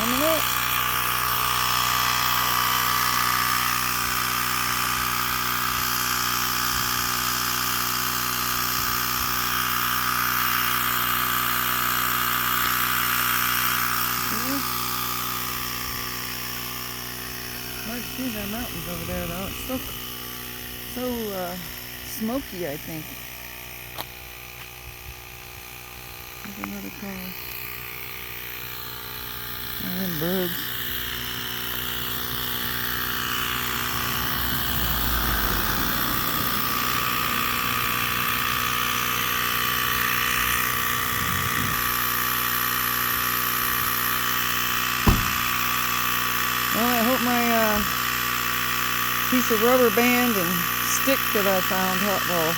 Coming up. Hard to see the mountains over there though. It's so smoky, I think. There's another car. And birds. Well, I hope my piece of rubber band and stick that I found will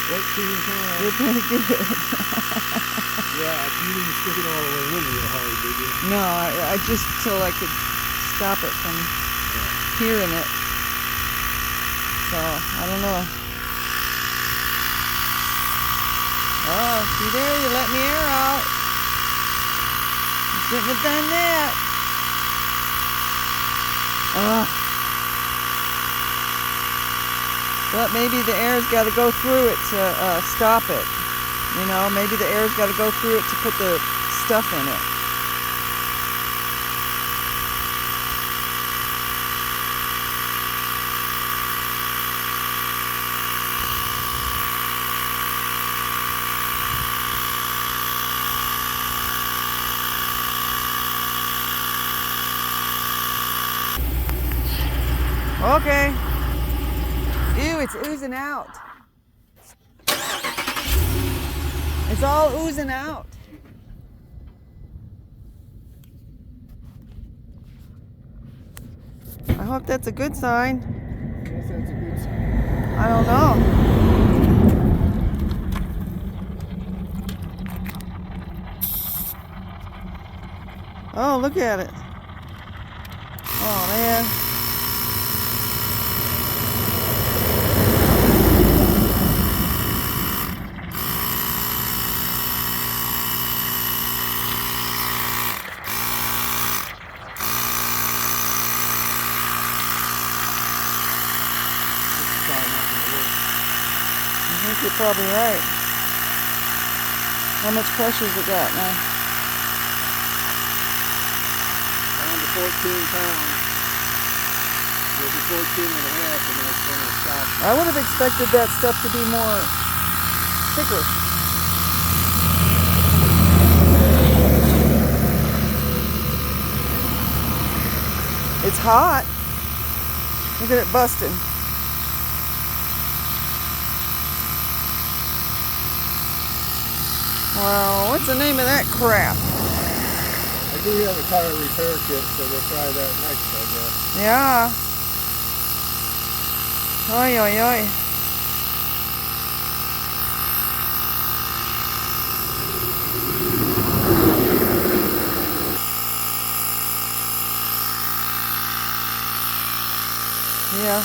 14 pounds. did pretty good. Yeah, you didn't stick it all the way in real hard, did you? No, I just till I could stop it from hearing it. So, I don't know. Oh, see there, you let me air out. You shouldn't have done that. But maybe the air's got to go through it to stop it. You know, maybe the air's got to go through it to put the stuff in it. Okay. Ew, it's oozing out. It's all oozing out. I hope that's a good sign. Yes, that's a good sign. I don't know. Oh, look at it. Oh, man. I think you're probably right. How much pressure's it got now? Down to 14 pounds. Maybe 14 and a half, and then it's going to stop. I would have expected that stuff to be more thicker. It's hot. Look at it busting. Well, what's the name of that crap? I do have a tire repair kit, so we'll try that next, I guess. Yeah. Oi, oi, oi. Yeah.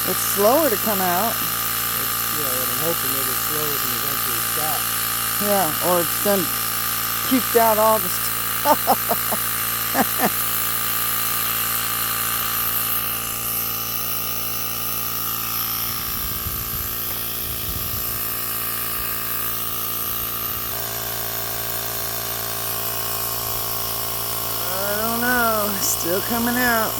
It's slower to come out. Yeah, and I'm hoping that it slows and eventually stops. Yeah, or it's done puked out all the stuff. I don't know. Still coming out.